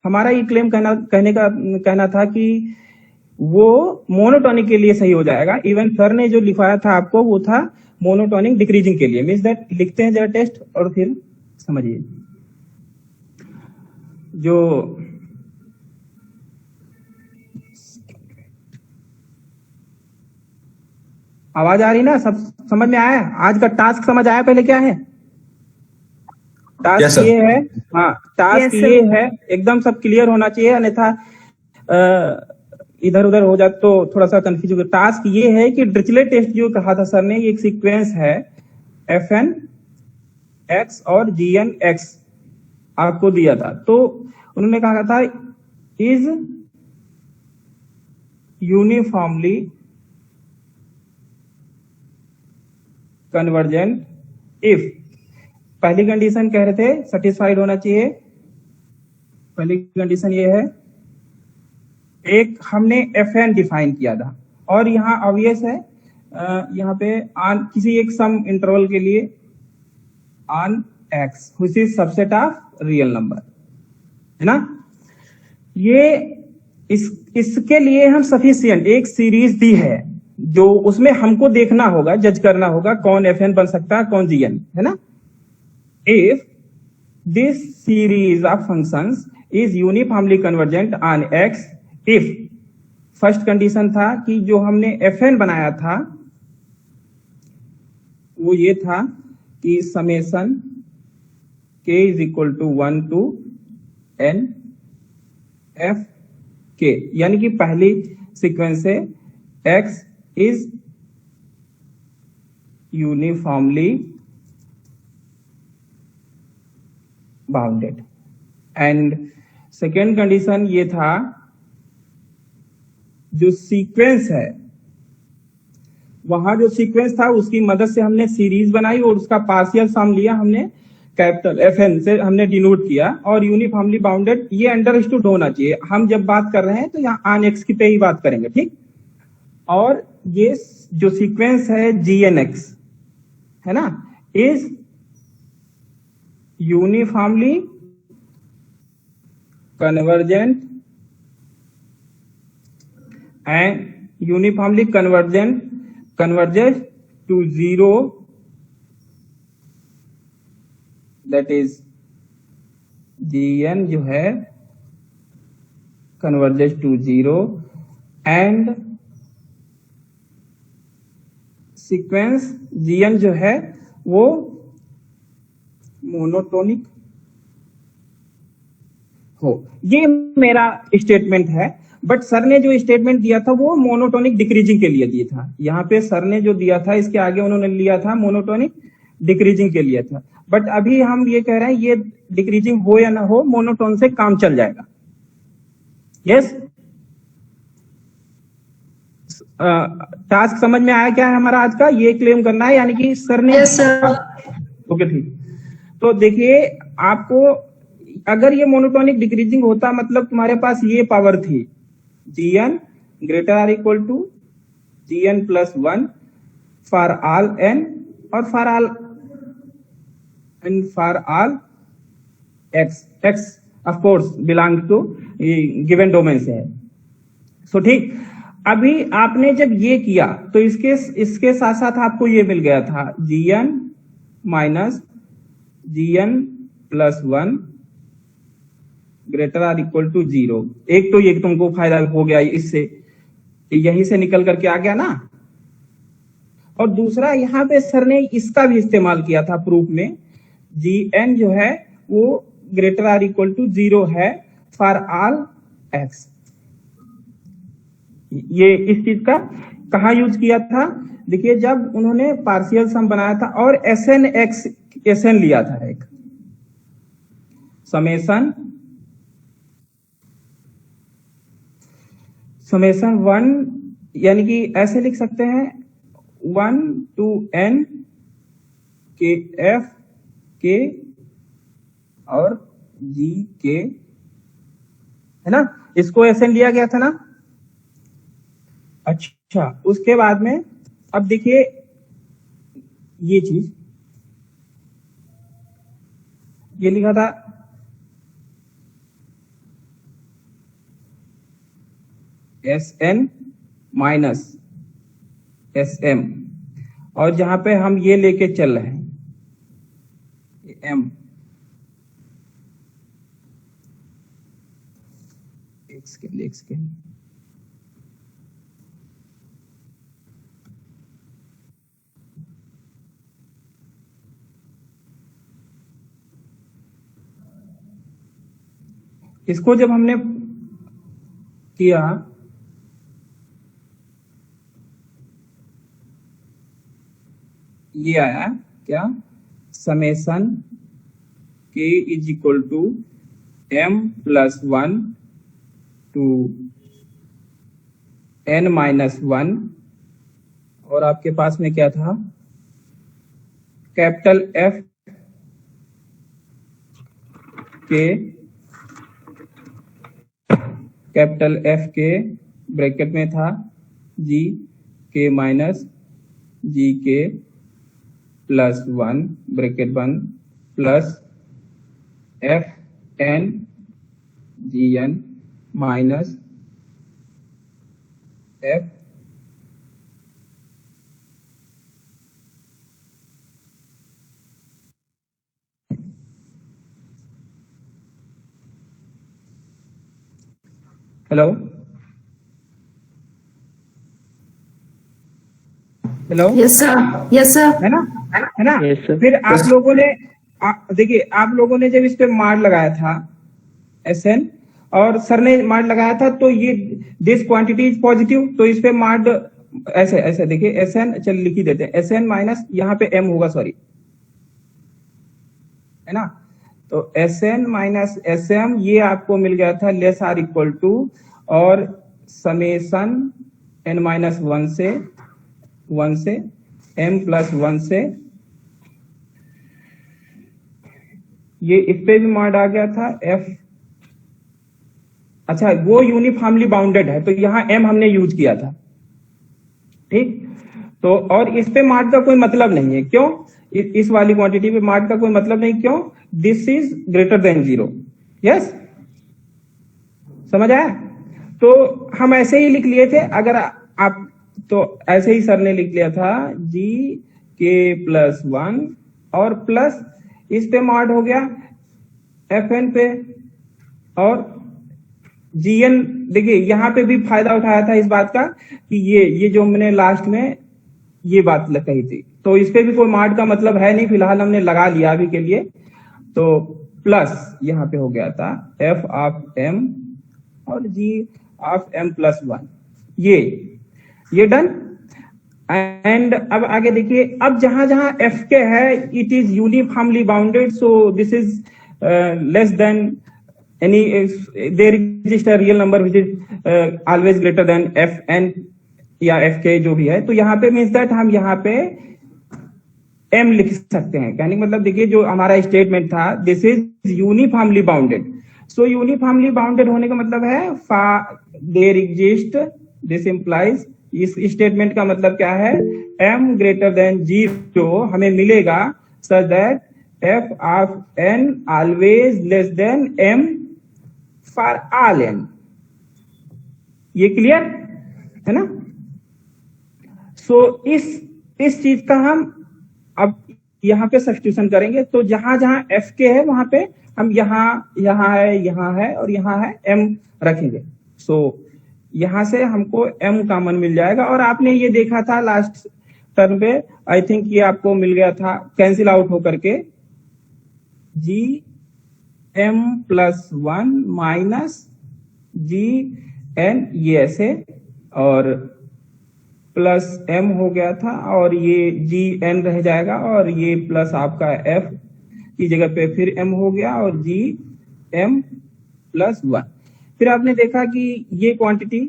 हमारा ये क्लेम कहना था कि वो मोनोटोनिक के लिए सही हो जाएगा। इवन सर ने जो लिखवाया था आपको वो था मोनोटोनिक डिक्रीजिंग के लिए। मीन्स दैट लिखते हैं जरा टेस्ट और फिर समझिए। जो आवाज आ रही ना, सब समझ में आया? आज का टास्क समझ आया? पहले क्या है टास्क? ये है, हाँ टास्क ये है, एकदम सब क्लियर होना चाहिए, अन्यथा इधर उधर हो जाए तो थोड़ा सा कंफ्यूज होगा। टास्क ये है कि डिरिचलेट टेस्ट जो कहा था सर ने, ये एक सीक्वेंस है FN X और GN X आपको दिया था। तो उन्होंने कहा था इज यूनिफॉर्मली कन्वर्जेंट इफ, पहली कंडीशन कह रहे थे सेटिस्फाइड होना चाहिए। पहली कंडीशन ये है, एक हमने FN डिफाइन किया था और यहाँ ऑब्वियस है, यहाँ पे ऑन किसी एक सम इंटरवल के लिए on X which is subset of real number, है ना। ये इसके लिए हम सफिशिएंट एक सीरीज दी है जो उसमें हमको देखना होगा, जज करना होगा कौन FN बन सकता है कौन GN, है ना। If this series of functions is uniformly convergent on X, if first condition था कि जो हमने FN बनाया था वो ये था कि summation K is equal to 1 to N F K, यानी कि पहली सीक्वेंस से X is uniformly bounded. And second condition ये था, जो सीक्वेंस है वहां जो सीक्वेंस था उसकी मदद से हमने सीरीज बनाई और उसका पार्शियल सम लिया, हमने कैपिटल FN से हमने डिनोट किया, और यूनिफॉर्मली बाउंडेड ये अंडरस्टूड होना चाहिए। हम जब बात कर रहे हैं तो यहाँ ऑन X की पे ही बात करेंगे, ठीक। और ये जो सीक्वेंस है GNX, है ना, is uniformly convergent and uniformly converges to 0, that is GN जो है converges to 0 and sequence GN जो है वो मोनोटोनिक हो। ये मेरा स्टेटमेंट है, बट सर ने जो स्टेटमेंट दिया था वो मोनोटोनिक डिक्रीजिंग के लिए दिया था। यहाँ पे सर ने जो दिया था इसके आगे उन्होंने लिया था मोनोटोनिक डिक्रीजिंग के लिए था, बट अभी हम ये कह रहे हैं ये डिक्रीजिंग हो या ना हो, मोनोटोन से काम चल जाएगा। यस, टास्क समझ में आया क्या है हमारा आज का? ये क्लेम करना है, यानी कि सर ने ओके ठीक। तो देखिए, आपको अगर ये मोनोटोनिक डिक्रीजिंग होता, मतलब तुम्हारे पास ये पावर थी GN greater or equal to GN plus 1 for all N और for all X of course belong to given domain से है। सो ठीक, अभी आपने जब ये किया तो इसके साथ साथ आपको ये मिल गया था GN minus GN plus 1 greater or equal to 0। एक तो ये तुमको फायदा हो गया इससे, यहीं से निकल करके आ गया ना। और दूसरा यहाँ पे सर ने इसका भी इस्तेमाल किया था प्रूफ में, GN जो है वो ग्रेटर आर इक्वल टू 0 है फॉर ऑल X। ये इस चीज का कहा यूज किया था? देखिए, जब उन्होंने पार्शियल सम बनाया था और SN लिया था, एक समेशन 1, यानी कि ऐसे लिख सकते हैं 1 to N के F के और G के, है ना। इसको SN लिया गया था ना। अच्छा, उसके बाद में अब देखिए ये चीज, ये लिखा था S N minus S M, और जहां पे हम ये लेके चल रहे हैं एम, एक सेकेंड इसको जब हमने किया ये आया क्या, summation K is equal to m plus 1 to n minus 1, और आपके पास में क्या था, कैपिटल F के ब्रैकेट में था g के माइनस g के प्लस 1 ब्रैकेट बंद plus f n g n minus f hello hello, yes sir है ना Yes, sir. फिर आप लोगों ने देखिए, आप लोगों ने जब इस पे मार लगाया था एसएन, और सर ने मार लगाया था, तो ये दिस क्वांटिटी इज पॉजिटिव, तो इस पे मार्ड ऐसे ऐसे देखिए एसएन, चल लिख ही देते हैं, एसएन माइनस यहाँ पे एम होगा, सॉरी, है ना, तो एसएन माइनस एसएम ये आपको मिल गया था लेस आर इक्वल टू, और समेशन एन माइनस 1 से m प्लस 1 से, ये इस पे भी मॉड आ गया था f, अच्छा वो यूनिफॉर्मली बाउंडेड है तो यहाँ m हमने यूज किया था, ठीक, तो और इस पे मार्ट का कोई मतलब नहीं है, क्यों, इस वाली क्वांटिटी पे मार्ट का कोई मतलब नहीं, क्यों, this is greater than 0, yes, समझ आया, तो हम ऐसे ही लिख लिए थे, अगर आप, तो ऐसे ही सर ने लिख लिया था g के प्लस 1 और प्लस इस पे मॉड हो गया fn पे, और gn, देखिए यहां पे भी फायदा उठाया था इस बात का कि ये जो मैंने लास्ट में ये बात कही थी, तो इस पे भी कोई मॉड का मतलब है नहीं, फिलहाल हमने लगा लिया अभी के लिए, तो प्लस यहाँ पे हो गया था f ऑफ m और g ऑफ m प्लस 1, ये डन। एंड अब आगे देखिए, अब जहां जहां एफ के है it is uniformly bounded, so this is less than any, there exist a real number which is always greater than F N या एफ के जो भी है, तो यहाँ पे मीन्स दैट हम यहाँ पे एम लिख सकते हैं, कहने का मतलब देखिए जो हमारा स्टेटमेंट था, this is uniformly bounded, so uniformly bounded होने का मतलब है देयर एग्जिस्ट, दिस इंप्लाइज, इस स्टेटमेंट का मतलब क्या है, m ग्रेटर देन 0 हमें मिलेगा such that f of n always less than m for all n, ये क्लियर है ना, सो इस चीज का हम अब यहाँ पे सब्स्टिट्यूशन करेंगे, तो जहां जहां f के है वहां पे हम यहाँ है और यहाँ है m रखेंगे, सो यहां से हमको m कॉमन मिल जाएगा, और आपने ये देखा था लास्ट टर्म पे, आई थिंक ये आपको मिल गया था कैंसिल आउट होकर के, g m plus 1 minus g n, ये ऐसे, और प्लस m हो गया था, और ये g n रह जाएगा, और ये प्लस आपका f की जगह पे फिर m हो गया, और g m प्लस 1, फिर आपने देखा कि ये क्वांटिटी,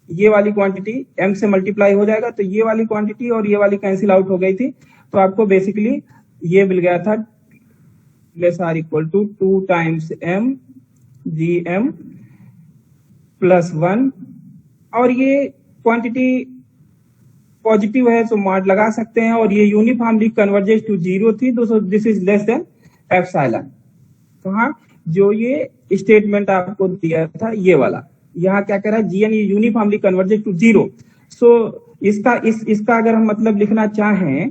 ये वाली क्वांटिटी m से मल्टीप्लाई हो जाएगा, तो ये वाली क्वांटिटी और ये वाली कैंसिल आउट हो गई थी, तो आपको बेसिकली ये मिल गया था less or equal to 2 times m G m plus 1, और ये क्वांटिटी पॉजिटिव है तो मॉड लगा सकते हैं, और ये यूनिफॉर्मली कन्वर्जेस टू 0 थी, तो this is less than epsilon, तो हाँ जो ये स्टेटमेंट आपको दिया था ये वाला, यहाँ क्या कह रहा है, GN यूनिफॉर्मली कन्वर्जेड टू 0। सो इसका अगर हम मतलब लिखना चाहें,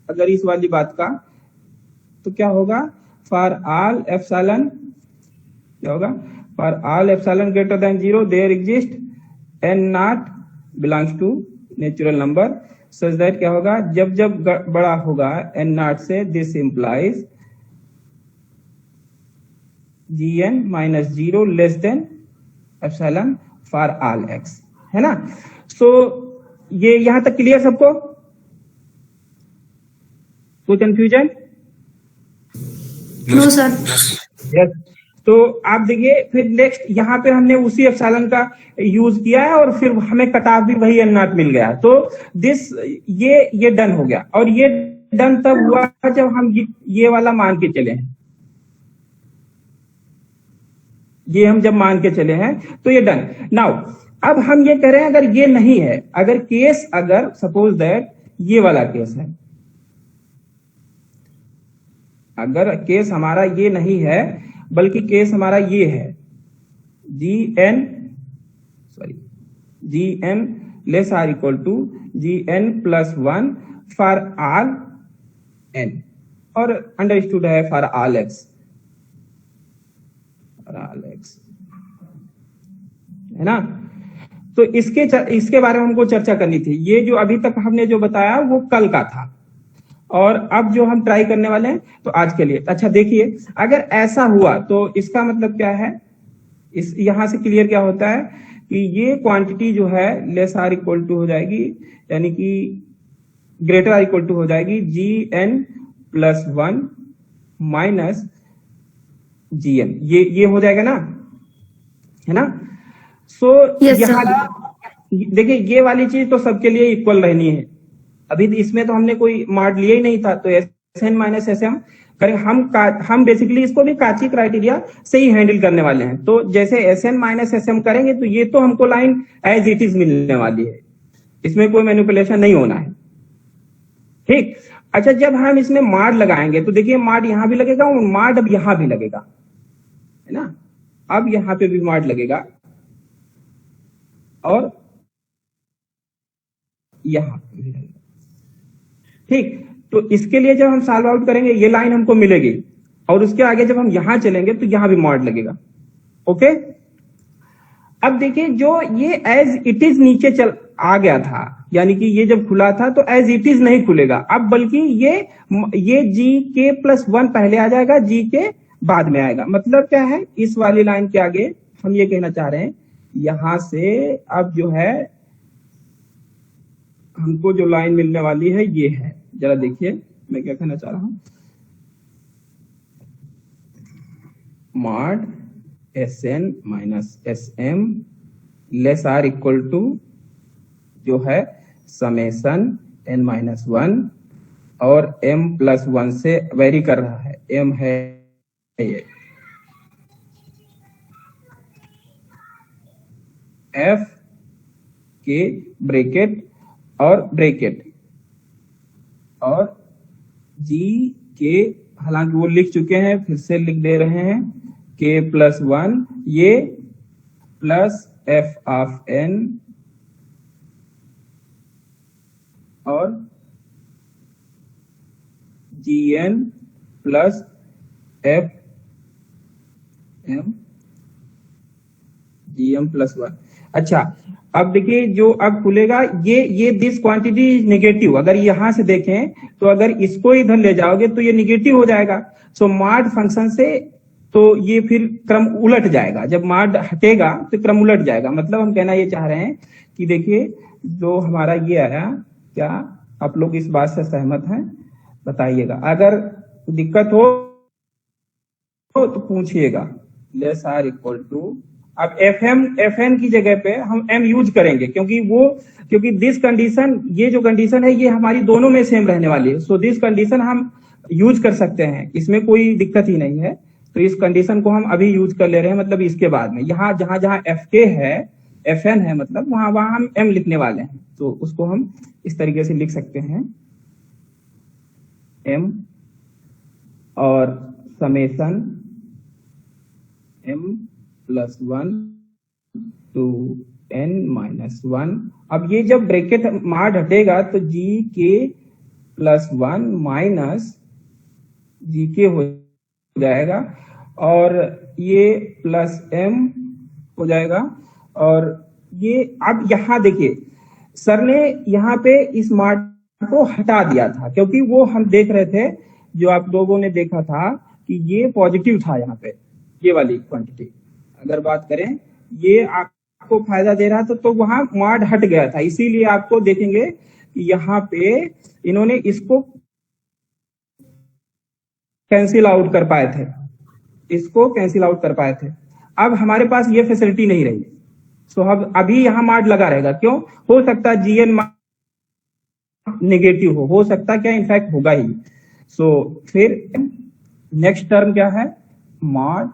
अगर इस वाली बात का, तो क्या होगा, फॉर ऑल एप्सिलॉन, क्या होगा, for all epsilon greater than 0 there exist n not belongs to natural number such that, क्या होगा, जब जब बड़ा होगा n नॉट से, this implies gn minus 0 less than epsilon for all x, है ना। सो ये यहां तक क्लियर सबको, कोई कंफ्यूजन? No sir. यस। तो आप देखिए फिर नेक्स्ट यहाँ पे हमने उसी एप्सिलॉन का यूज किया है और फिर हमें कट ऑफ भी वही एन नॉट मिल गया। तो दिस ये डन हो गया, और ये डन तब हुआ जब हम ये वाला मान के चले हैं, ये हम जब मान के चले हैं तो ये डन। नाउ अब हम ये कह रहे हैं, अगर ये नहीं है, अगर केस, अगर सपोज दैट ये वाला केस है, अगर केस हमारा ये नहीं है बल्कि केस हमारा ये है, gn less or equal to gn plus 1 for all n, और अंडरस्टूड है फॉर ऑल x, है ना। तो इसके बारे में हमको चर्चा करनी थी। ये जो अभी तक हमने जो बताया वो कल का था, और अब जो हम ट्राई करने वाले हैं तो आज के लिए। अच्छा देखिए, अगर ऐसा हुआ तो इसका मतलब क्या है, इस यहां से क्लियर क्या होता है कि ये क्वांटिटी जो है लेस आर इक्वल टू हो जाएगी, यानी कि ग्रेटर आर इक्वल टू हो जाएगी gn प्लस 1 माइनस gn, ये हो जाएगा ना, है ना। सो यहाँ देखिए ये वाली चीज तो सबके लिए इक्वल रहनी है। अभी इसमें तो हमने कोई मॉड लिया ही नहीं था, तो Sn माइनस Sm करें हम बेसिकली इसको भी काची क्राइटेरिया से ही हैंडल करने वाले हैं। तो जैसे Sn माइनस Sm करेंगे तो ये तो हमको लाइन एज इट इज मिलने वाली है, इसमें कोई मैनिपुलेशन नहीं होना है, ठीक। अच्छा जब हम इसमें मॉड लगाएंगे तो देखिए मॉड यहां भी लगेगा और मॉड अब यहां भी लगेगा, है ना। अब यहां पे भी मॉड लगेगा और यहां पे भी लगेगा, ठीक। तो इसके लिए जब हम सॉल्व आउट करेंगे ये लाइन हमको मिलेगी, और उसके आगे जब हम यहां चलेंगे तो यहां भी मॉड लगेगा, ओके। अब देखिए जो ये एज इट इज नीचे चल आ गया था, यानी कि ये जब खुला था तो एज इट इज नहीं खुलेगा अब, बल्कि ये जी के प्लस 1 पहले आ जाएगा, जी के बाद में आएगा। मतलब क्या है, इस वाली लाइन के आगे हम ये कहना चाह रहे हैं, यहां से अब जो है हमको जो लाइन मिलने वाली है ये है, जरा देखिए मैं क्या कहना चाह रहा हूं, mod Sn minus Sm less or equal to जो है समेसन n माइनस 1 और m प्लस 1 से वेरी कर रहा है, m है ये f के ब्रैकेट और ब्रैकेट और g के, हालांकि वो लिख चुके हैं फिर से लिख दे रहे हैं, k प्लस 1 ये प्लस f ऑफ n और gn plus f m gm plus 1। अच्छा अब देखिए जो अब खुलेगा ये दिस क्वांटिटी इज नेगेटिव, अगर यहां से देखें तो अगर इसको इधर ले जाओगे तो ये नेगेटिव हो जाएगा। सो मॉड फंक्शन से तो ये फिर क्रम उलट जाएगा, जब मॉड हटेगा तो क्रम उलट जाएगा। मतलब हम कहना ये चाह रहे हैं कि देखिए जो हमारा ये आया, क्या आप लोग इस बात से सहमत हैं, बताइएगा। अगर दिक्कत हो तो पूछिएगा। लेस आर इक्वल टू, अब fn की जगह पे हम m यूज करेंगे, क्योंकि दिस कंडीशन, ये जो कंडीशन है ये हमारी दोनों में सेम रहने वाली है। सो दिस कंडीशन हम यूज कर सकते हैं, इसमें कोई दिक्कत ही नहीं है। तो इस कंडीशन को हम अभी यूज कर ले रहे हैं, मतलब इसके बाद में यहाँ जहां जहां fk है, fn है, मतलब वहां वहां हम m लिखने वाले हैं। तो उसको हम इस तरीके से लिख सकते हैं, m और समेसन m प्लस 1 2n-1। अब ये जब ब्रैकेट मार्ड हटेगा तो gk+1 माइनस gk हो जाएगा और ये प्लस m हो जाएगा। और ये अब यहां देखिए सर ने यहाँ पे इस मार्ड को हटा दिया था, क्योंकि वो हम देख रहे थे, जो आप लोगों ने देखा था कि ये पॉजिटिव था यहाँ पे, ये वाली क्वांटिटी अगर बात करें ये आपको फायदा दे रहा था, तो वहां मार्ड हट गया था। इसीलिए आपको देखेंगे कि यहाँ पे इन्होंने इसको कैंसिल आउट कर पाए थे, इसको कैंसिल आउट कर पाए थे। अब हमारे पास ये फैसिलिटी नहीं रही, सो अब अभी यहां मार्ड लगा रहेगा। क्यों? हो सकता है जीएन नेगेटिव हो सकता है, क्या इनफैक्ट होगा ही। सो फिर नेक्स्ट टर्म क्या है? मॉड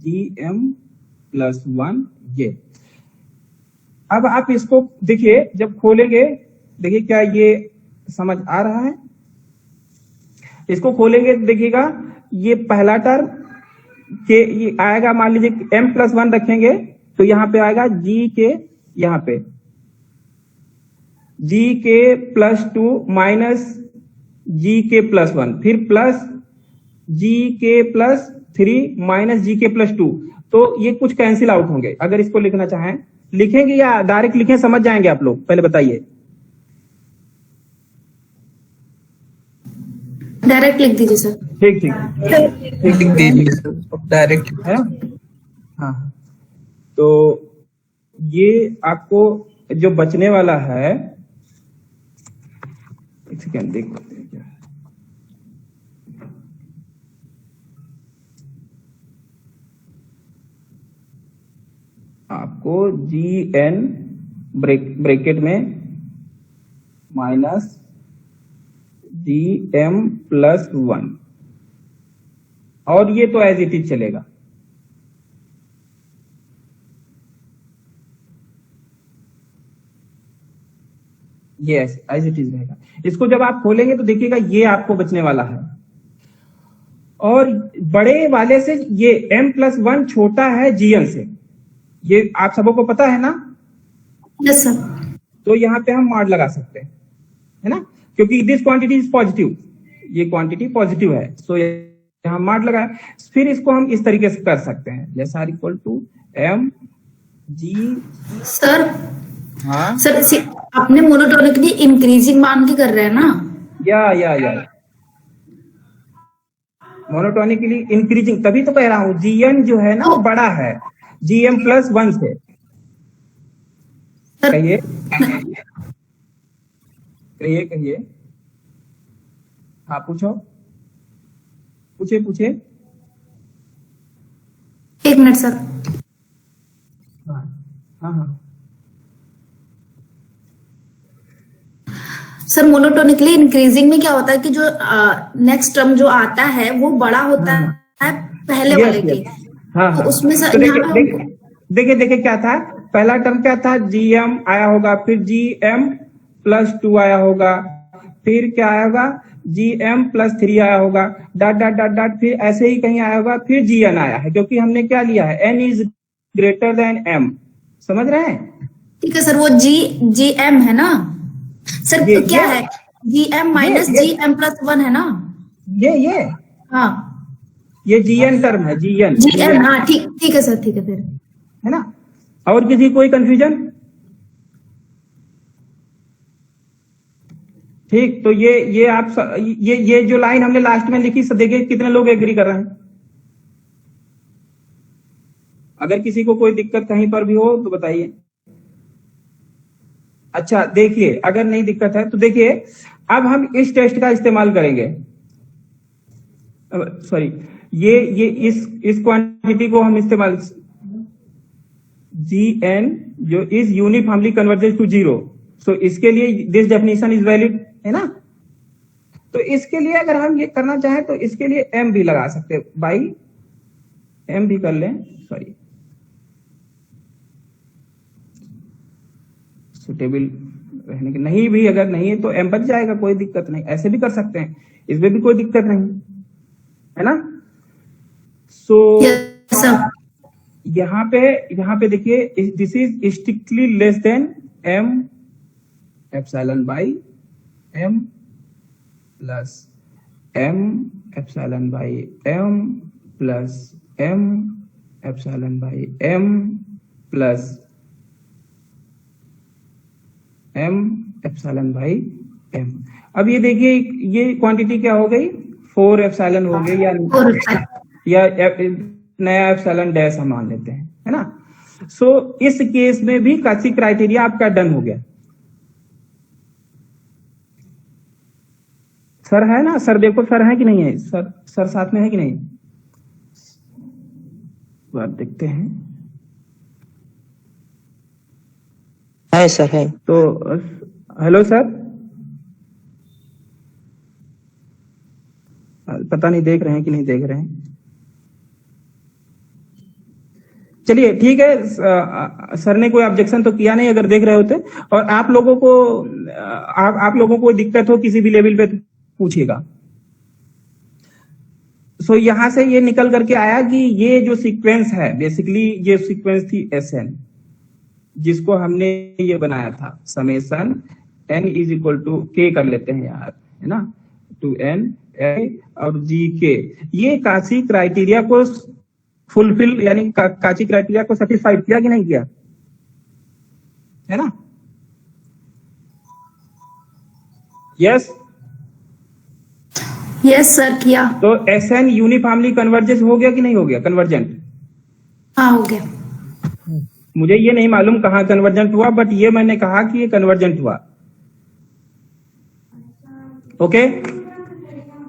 gm+1 ये। अब आप इसको देखिए, जब खोलेंगे देखिए क्या ये समझ आ रहा है? इसको खोलेंगे देखिएगा, ये पहला टर्म के ये आएगा, मान लीजिए m+1 रखेंगे तो यहां पे आएगा g के, यहां पे gk+2 माइनस gk+1, फिर प्लस gk+3 माइनस gk+2। तो ये कुछ कैंसिल आउट होंगे। अगर इसको लिखना चाहें लिखेंगे या डायरेक्ट लिखें, समझ जाएंगे आप लोग? पहले बताइए। डायरेक्ट लिख दीजिए सर। ठीक ठीक लिख दीजिए डायरेक्ट है ना? हाँ, तो ये आपको जो बचने वाला है, एक सेकेंड देख लेते हैं क्या है। आपको gn ब्रैकेट में माइनस gm+1, और ये तो एज इट इज चलेगा। ये एज इट इज रहेगा। इसको जब आप खोलेंगे तो देखिएगा ये आपको बचने वाला है, और बड़े वाले से ये m+1 छोटा है gn से, ये आप सबों को पता है ना? Yes sir. तो यहाँ पे हम मॉड लगा सकते हैं, है ना? क्योंकि दिस क्वांटिटी इज पॉजिटिव, ये क्वांटिटी पॉजिटिव है, सो यहाँ मॉड लगाए। फिर इसको हम इस तरीके से कर सकते हैं, जैसे r = m g। सर हाँ सर, आपने मोनोटोनिकली इंक्रीजिंग मान के कर रहे हैं ना? या मोनोटोनिकली इंक्रीजिंग, तभी तो कह रहा हूँ gn जो है ना वो बड़ा है gm+1 से। सर कहिए कहिए कहिए, हाँ पूछो, पूछे। एक मिनट सर। हाँ सर मोनोटोनिकली इंक्रीजिंग में क्या होता है कि जो नेक्स्ट टर्म जो आता है वो बड़ा होता है पहले वाले के। हाँ, तो उसमें सर तो देखिए क्या था, पहला टर्म क्या था? gm आया होगा, फिर gm+2 आया होगा, फिर क्या आया होगा? gm+3 आया होगा, डॉट डॉट डॉट डॉट, फिर ऐसे ही कहीं आया होगा, फिर gn आया है, क्योंकि हमने क्या लिया है? n is greater than m। समझ रहे हैं? ठीक है सर, वो gm है ना सर? क्या है? gm माइनस gm+1 है ना? ये हाँ, ये gn टर्म है, gn। हाँ ठीक है सर, ठीक है फिर, है ना? और किसी कोई कंफ्यूजन? ठीक, तो ये आप ये जो लाइन हमने लास्ट में लिखी, देखिए कितने लोग एग्री कर रहे हैं। अगर किसी को कोई दिक्कत कहीं पर भी हो तो बताइए। अच्छा देखिए, अगर नहीं दिक्कत है तो देखिए, अब हम इस टेस्ट का इस्तेमाल करेंगे। सॉरी, ये इस क्वांटिटी को हम इस्तेमाल, gn जो इज यूनिफॉर्मली कन्वर्जेस टू 0, सो इसके लिए दिस डेफिनेशन इज वैलिड, है ना? तो इसके लिए अगर हम ये करना चाहें तो इसके लिए m भी लगा सकते हैं, बाई m भी कर लें, सॉरी सुटेबल रहने के, नहीं भी अगर नहीं है तो m बच जाएगा, कोई दिक्कत नहीं, ऐसे भी कर सकते हैं, इसमें भी कोई दिक्कत नहीं, है ना? सो यहाँ पे देखिए, this is strictly less than m epsilon by m plus m epsilon by m plus m epsilon by m plus m epsilon by m। अब ये देखिए, ये क्वांटिटी क्या हो गई, 4 एप्सिलॉन हो गई, या नया एप्सिलॉन डैश हम मान लेते हैं, है ना। सो इस केस में भी काची क्राइटेरिया आपका डन हो गया। सर है ना, सर देखो, सर है कि नहीं है, सर साथ में है कि नहीं, बात देखते हैं। है सर, है। तो हेलो सर, पता नहीं देख रहे हैं कि नहीं देख रहे हैं। चलिए ठीक है, सर ने कोई ऑब्जेक्शन तो किया नहीं अगर देख रहे होते। और आप लोगों को आप लोगों को दिक्कत हो किसी भी लेवल पे पूछिएगा। सो यहां से ये निकल करके आया कि ये जो सीक्वेंस है, बेसिकली ये सीक्वेंस थी SN, जिसको हमने ये बनाया था summation n is equal to k कर लेते हैं यार, है ना, टू n a और gk। ये काची क्राइटेरिया को फुलफिल, यानी काची क्राइटेरिया को सेटिस्फाइड किया कि नहीं किया, है ना। यस यस सर, किया। तो SN यूनिफॉर्मली कन्वर्जेंस हो गया कि नहीं हो गया, कन्वर्जेंट। हाँ हो गया। मुझे ये नहीं मालूम कहाँ कन्वर्जेंट हुआ, बट ये मैंने कहा कि ये कन्वर्जेंट हुआ। ओके,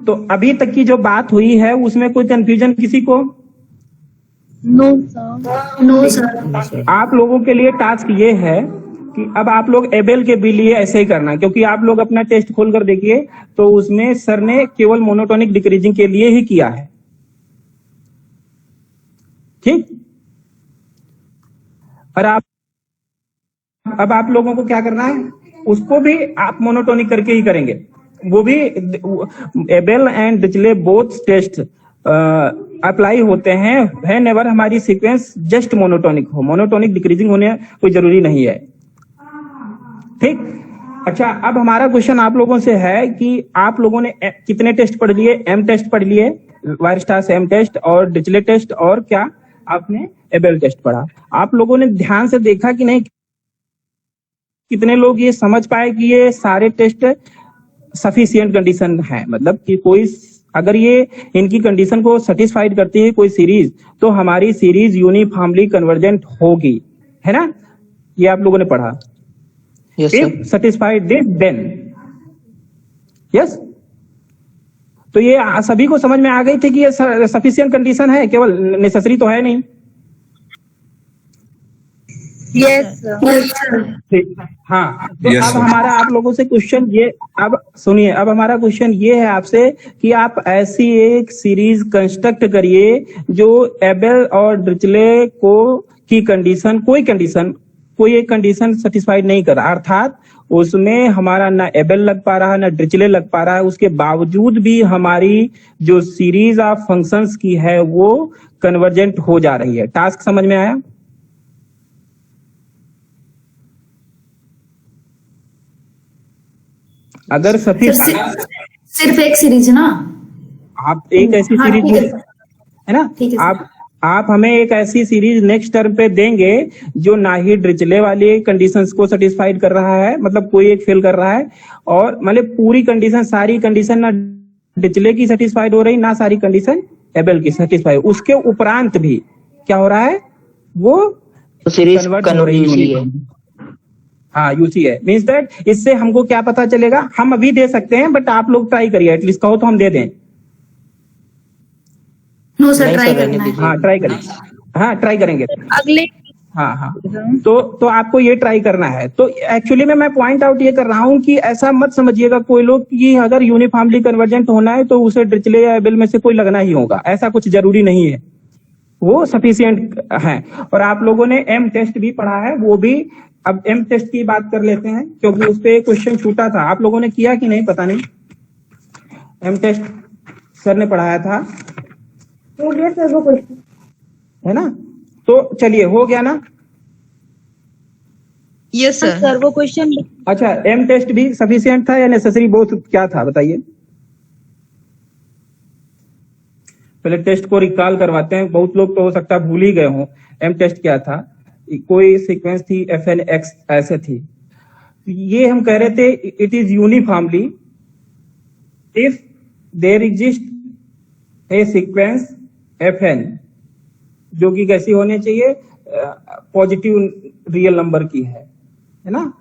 तो अभी तक की जो बात हुई है उसमें कोई कंफ्यूजन किसी को? No sir, no sir. आप लोगों के लिए टास्क ये है कि अब आप लोग एबेल के भी लिए ऐसे ही करना, क्योंकि आप लोग अपना टेस्ट खोल कर देखिए तो उसमें सर ने केवल मोनोटोनिक डिक्रीजिंग के लिए ही किया है, ठीक। और अब आप लोगों को क्या करना है, उसको भी आप मोनोटोनिक करके ही करेंगे। वो भी Abel and Dirichlet both test apply होते हैं व्हेनेवर हमारी सीक्वेंस जस्ट मोनोटोनिक हो, मोनोटोनिक डिक्रीजिंग होने कोई जरूरी नहीं है, ठीक। अच्छा, अब हमारा क्वेश्चन आप लोगों से है कि आप लोगों ने कितने टेस्ट पढ़ लिए, M टेस्ट पढ़ लिए, वायरस्ट्रास M टेस्ट और डिचले टेस्ट, और क्या आपने एबेल टेस्ट पढ़ा। आप लोगों ने ध्यान से देखा कि नहीं, कितने लोग ये समझ पाए कि ये सारे टेस्ट सफिशिएंट कंडीशन है, मतलब कि कोई अगर ये इनकी कंडीशन को सेटिस्फाइड करती है कोई सीरीज, तो हमारी सीरीज यूनिफॉर्मली कन्वर्जेंट होगी, है ना। ये आप लोगों ने पढ़ा। If satisfied this then, yes. तो ये सभी को समझ में आ गई थी कि ये सफिशिएंट कंडीशन है, केवल नेसेसरी तो है नहीं। Yes sir. ठीक, हाँ। तो Yes, अब sir. हमारा आप लोगों से क्वेश्चन ये, अब सुनिए, अब हमारा क्वेश्चन ये है आपसे कि आप ऐसी एक सीरीज कंस्ट्रक्ट करिए जो एबेल और डिरिचले को की कंडीशन, कोई एक कंडीशन सेटिस्फाइड नहीं कर रहा, अर्थात उसमें हमारा ना एबेल लग पा रहा है ना डिरिचले लग पा रहा है, उसके बावजूद भी हमारी जो सीरीज ऑफ फंक्शंस की है वो कन्वर्जेंट हो जा रही है। टास्क समझ में आया? अगर सिर्फ एक सीरीज ना, आप एक ऐसी हाँ, सीरीज ठीक है ना, ठीक है सर। आप हमें एक ऐसी सीरीज नेक्स्ट टर्म पे देंगे जो ना ही डिरिचले वाली कंडीशंस को सेटिस्फाइड कर रहा है, मतलब कोई एक फेल कर रहा है, और मतलब पूरी कंडीशन, सारी कंडीशन ना डिरिचले की सेटिस्फाइड हो रही, ना सारी कंडीशन एबेल की सेटिस्फाइड। उसके उपरांत भी क्या हो रहा है, वो सीरीज कन्वर्ट हो रही है। हाँ, यूसी है, मीन्स दैट इससे हमको क्या पता चलेगा, हम अभी दे सकते हैं बट आप लोग ट्राई करिए, एटलीस्ट कहो तो हम दे दें। नो सर, ट्राई करना है। हाँ ट्राई करें, हाँ ट्राई करेंगे अगले। हाँ तो आपको ये ट्राई करना है। तो एक्चुअली में मैं पॉइंट आउट ये कर रहा हूँ कि ऐसा मत समझिएगा कोई लोग कि अगर यूनिफॉर्मली कन्वर्जेंट होना है तो उसे डिरिचले या एबेल में से कोई लगना ही होगा, ऐसा कुछ जरूरी नहीं है, वो सफिशिएंट है। और आप लोगों ने M टेस्ट भी पढ़ा है, वो भी, अब M टेस्ट की बात कर लेते हैं क्योंकि उस पे क्वेश्चन छूटा था, आप लोगों ने किया कि नहीं पता नहीं। M टेस्ट सर ने पढ़ाया था, है ना। तो चलिए हो गया ना। Yes sir. सर वो क्वेश्चन अच्छा, एम टेस्ट भी सफिशिएंट था या नेसेसरी, बोथ क्या था बताइए। पहले टेस्ट को रिकॉल करवाते हैं, बहुत लोग तो हो सकता है भूल ही गए हों। एम टेस्ट क्या था, कोई सीक्वेंस थी FN(x) ऐसे थी। ये हम कह रहे थे it is uniformly if there exist a sequence FN जो कि कैसी होनी चाहिए, पॉजिटिव रियल नंबर की है ना,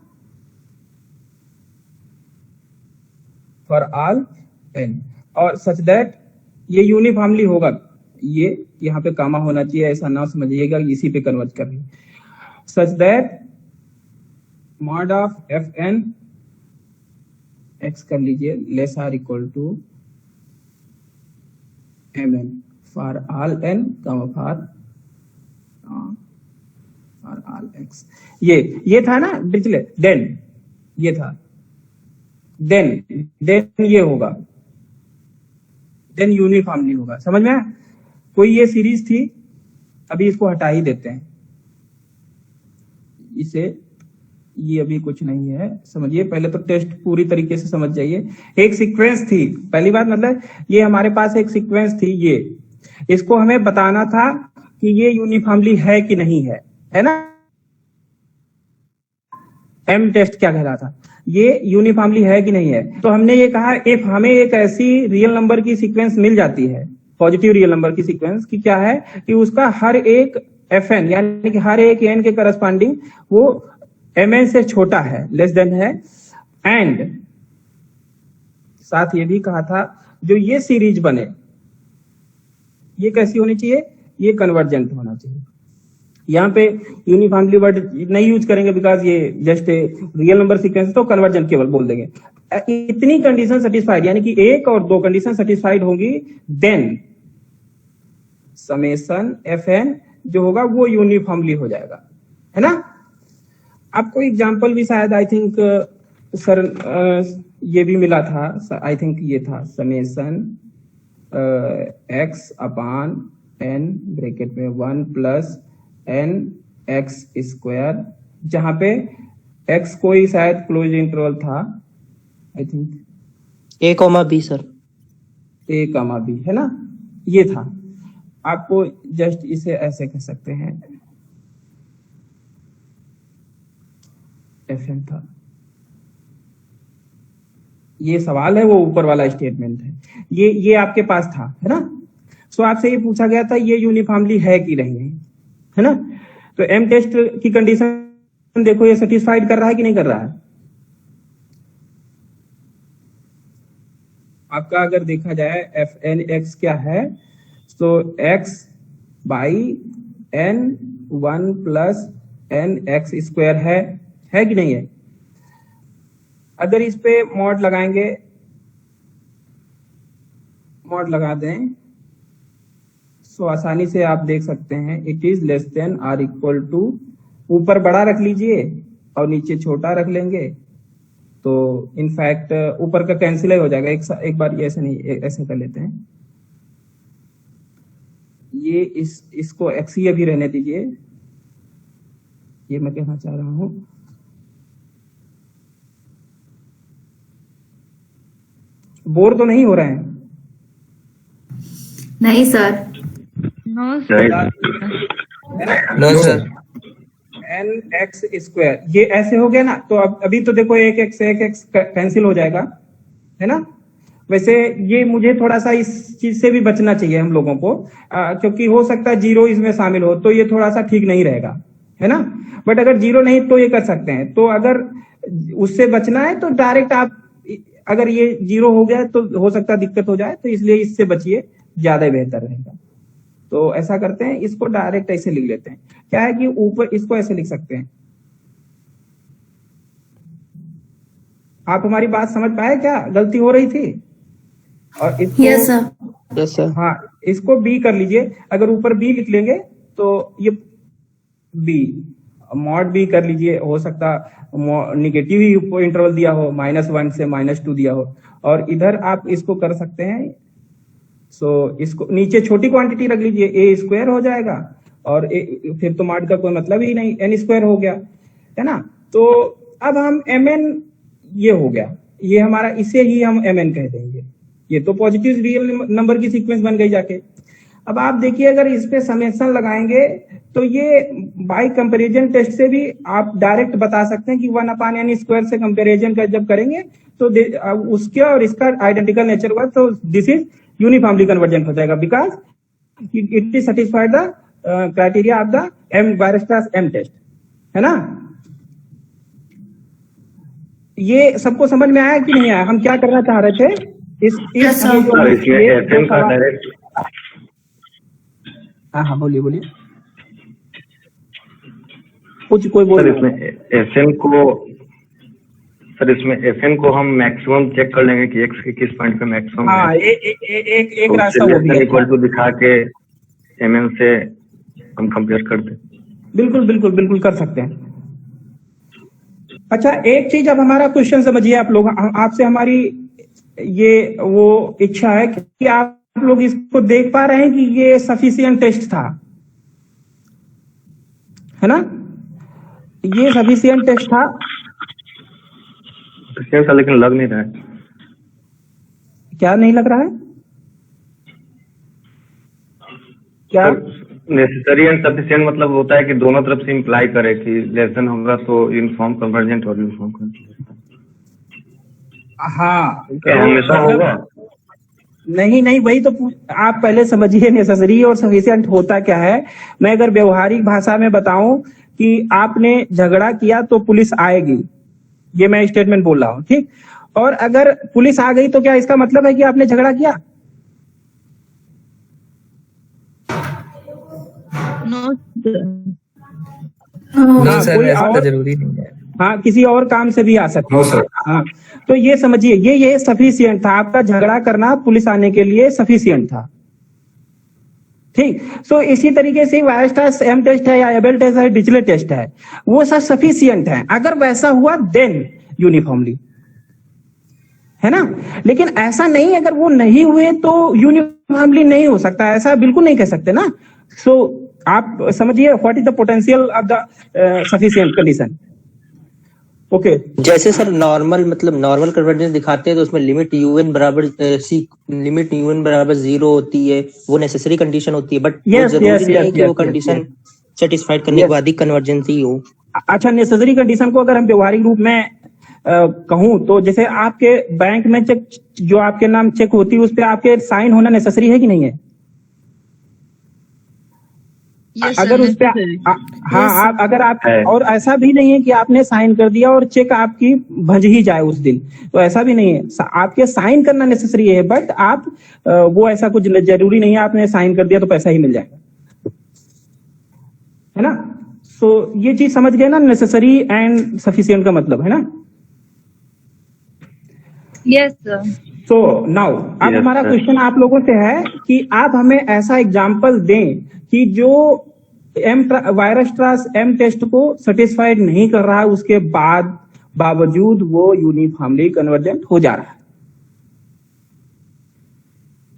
फॉर ऑल n, और सच दैट ये यूनिफॉर्मली होगा। ये यहाँ पे कामा होना चाहिए, ऐसा ना समझिएगा इसी पे कन्वर्ट कर रही। Such that mod of FN x कर लीजिए less or equal to mn for all n for all x। ये था ना डिजिटल, देन ये था, देन ये होगा, देन यूनिफॉर्मली होगा। समझ में आया? कोई ये सीरीज थी, अभी इसको हटा ही देते हैं, इसे, ये अभी कुछ नहीं है, समझिए। पहले तो टेस्ट पूरी तरीके से समझ जाइए। एक सीक्वेंस थी, पहली बात मतलब ये हमारे पास एक सीक्वेंस थी, ये इसको हमें बताना था कि ये यूनिफॉर्मली है कि नहीं है ना। एम टेस्ट क्या कह रहा था, ये यूनिफॉर्मली है कि नहीं है। तो हमने ये कहा इफ हमें एक ऐसी रियल नंबर की सीक्वेंस मिल जाती है, पॉजिटिव रियल नंबर की सीक्वेंस, कि क्या है कि उसका हर एक FN यानी कि हर एक n के करस्पॉन्डिंग वो mn से छोटा है, लेस देन है, एंड साथ ये भी कहा था जो ये सीरीज बने ये कैसी होनी चाहिए, ये कन्वर्जेंट होना चाहिए। यहाँ पे यूनिफॉर्मली वर्ड नहीं यूज करेंगे बिकॉज ये जस्ट रियल नंबर सीक्वेंस, तो कन्वर्जेंट केवल बोल देंगे। इतनी कंडीशन सेटिस्फाइड यानी कि एक और दो कंडीशन सेटिस्फाइड होंगी, देन समेशन FN जो होगा वो यूनिफॉर्मली हो जाएगा, है ना। आपको एग्जांपल भी शायद आई थिंक सर ये भी मिला था, आई थिंक ये था summation x upon n bracket में 1 प्लस n(x²), जहां पे x कोई शायद क्लोज इंटरवल था, I think A, B sir, A, B है ना, ये था। आपको जस्ट इसे ऐसे कह सकते हैं, FN था। ये सवाल है, वो ऊपर वाला स्टेटमेंट है, ये आपके पास था, है ना। सो आपसे ये पूछा गया था ये यूनिफॉर्मली है कि नहीं है ना। तो एम टेस्ट की कंडीशन देखो, ये सेटिस्फाइड कर रहा है कि नहीं कर रहा है। आपका अगर देखा जाए FN(x) क्या है, तो x by n 1 plus n(x²) है कि नहीं है। अगर इस पे मॉड लगाएंगे, मॉड लगा दें, तो आसानी से आप देख सकते हैं it is less than or equal to, ऊपर बड़ा रख लीजिए और नीचे छोटा रख लेंगे, तो इनफैक्ट ऊपर का कैंसिल ही हो जाएगा। एक बार ये ऐसे नहीं, ऐसे कर लेते हैं, ये इसको x ही अभी रहने दीजिए, ये मैं कहना चाह रहा हूं। बोर तो नहीं हो रहे हैं? नहीं सर। No sir. n(x²) ये ऐसे हो गया ना, तो अब अभी तो देखो एक x कैंसिल हो जाएगा, है ना। वैसे ये मुझे थोड़ा सा इस चीज से भी बचना चाहिए हम लोगों को, क्योंकि हो सकता है 0 इसमें शामिल हो, तो ये थोड़ा सा ठीक नहीं रहेगा, है ना। बट अगर 0 नहीं तो ये कर सकते हैं। तो अगर उससे बचना है तो डायरेक्ट आप, अगर ये 0 हो गया तो हो सकता है दिक्कत हो जाए, तो इसलिए इससे बचिए, ज्यादा बेहतर रहेगा। तो ऐसा करते हैं, इसको डायरेक्ट ऐसे लिख लेते हैं। क्या है कि ऊपर इसको ऐसे लिख सकते हैं। आप हमारी बात समझ पाए क्या, गलती हो रही थी? और इसको यस सर। Yes sir. हाँ, इसको B कर लीजिए। अगर ऊपर B लिख लेंगे तो ये B, मॉड B कर लीजिए। हो सकता निगेटिव ही इंटरवल दिया हो, -1 से -2 दिया हो, और इधर आप इसको कर सकते हैं। सो इसको नीचे छोटी क्वांटिटी रख लीजिए, A² हो जाएगा, और फिर तो मॉड का कोई मतलब ही नहीं, n स्क्वायर हो गया, है ना। तो अब हम mn ये हो गया, ये हमारा, इसे ही हम mn कह देंगे। ये तो पॉजिटिव रियल नंबर की सीक्वेंस बन गई जाके। अब आप देखिए अगर इस पे समेशन लगाएंगे तो ये बाय कंपैरिजन टेस्ट से भी आप डायरेक्ट बता सकते हैं कि 1/n स्क्वायर से कंपैरिजन का जब करेंगे तो उसके और इसका आइडेंटिकल नेचर हुआ, तो दिस इज यूनिफॉर्मली कन्वर्जेंट हो जाएगा, because it is satisfied the criteria of the Weierstrass M test, है ना। ये सबको समझ में आया कि नहीं आया, हम क्या करना चाह रहे थे Yes, sir. FN का डायरेक्ट, हाँ बोलिए कुछ कोई बोल सर इसमें FN को हम मैक्सिमम चेक कर लेंगे कि x के किस पॉइंट पे मैक्सिमम हाँ, है। एक रास्ता वो भी है। इक्वल टू दिखा के mn से हम कंपेयर कर दें। बिल्कुल कर सकते हैं। अच्छा, एक चीज अब हमारा क्वेश्चन समझिए आप लोग, आपसे हमारी ये वो इच्छा है कि आप लोग इसको देख पा रहे हैं कि ये सफिशिएंट टेस्ट था, है ना। ये सफिशिएंट टेस्ट था, लेकिन लग नहीं रहा है। क्या नहीं लग रहा है, क्या नेसेसरी एंड सफिशिएंट मतलब होता है कि दोनों तरफ से इंप्लाई करे कि लेस देन होगा तो यूनिफॉर्म कन्वर्जेंट और यूनिफॉर्म कन्वर्जेंट। हाँ, हमेशा होगा नहीं वही तो आप पहले समझिए नेसेसरी और सफिशिएंट होता क्या है। मैं अगर व्यवहारिक भाषा में बताऊं कि आपने झगड़ा किया तो पुलिस आएगी, ये मैं स्टेटमेंट बोल रहा हूं, ठीक। और अगर पुलिस आ गई तो क्या इसका मतलब है कि आपने झगड़ा किया? नहीं सर, ऐसा तो जरूरी नहीं है। हाँ, किसी और काम से भी आ सकता है। हाँ, तो ये समझिए, ये सफिशिएंट था, आपका झगड़ा करना पुलिस आने के लिए सफिशिएंट था, ठीक। सो इसी तरीके से वायरस्ट्रास एम टेस्ट है या एबेल टेस्ट है, डिरिचलेट टेस्ट है, वो सब सफिशिएंट है अगर वैसा हुआ देन यूनिफॉर्मली, है ना। लेकिन ऐसा नहीं, अगर वो नहीं हुए तो यूनिफॉर्मली नहीं हो सकता, ऐसा बिल्कुल नहीं कह सकते ना। सो आप समझिए what is the potential of the sufficient condition. Okay, जैसे सर नॉर्मल कन्वर्जेंस दिखाते हैं तो उसमें लिमिट UN बराबर 0 होती है, वो नेसेसरी कंडीशन होती है, बट वो जरूरी नहीं है कि वो कंडीशन सेटिस्फाइड करने के बाद ही कन्वर्जेंस ही हो। अच्छा, नेसेसरी कंडीशन को अगर हम व्यवहारिक रूप में कहूं तो जैसे आपके बैंक में चेक जो आपके नाम चेक होती है उस पर आपके साइन होना नेसेसरी है कि नहीं है? Yes, अगर उस पे हाँ, अगर आप, और ऐसा भी नहीं है कि आपने साइन कर दिया और चेक आपकी भज ही जाए उस दिन, तो ऐसा भी नहीं है। आपके साइन करना नेसेसरी है, बट आप वो ऐसा कुछ जरूरी नहीं है आपने साइन कर दिया तो पैसा ही मिल जाएगा, है ना। सो ये चीज समझ गए ना, नेसेसरी एंड सफिशिएंट का मतलब, है ना। Yes sir. सो नाउ अब हमारा क्वेश्चन आप लोगों से है कि आप हमें ऐसा एग्जांपल दें कि जो वायरस्ट्रास एम टेस्ट को सेटिस्फाइड नहीं कर रहा है, उसके बावजूद वो यूनिफॉर्मली कन्वर्जेंट हो जा रहा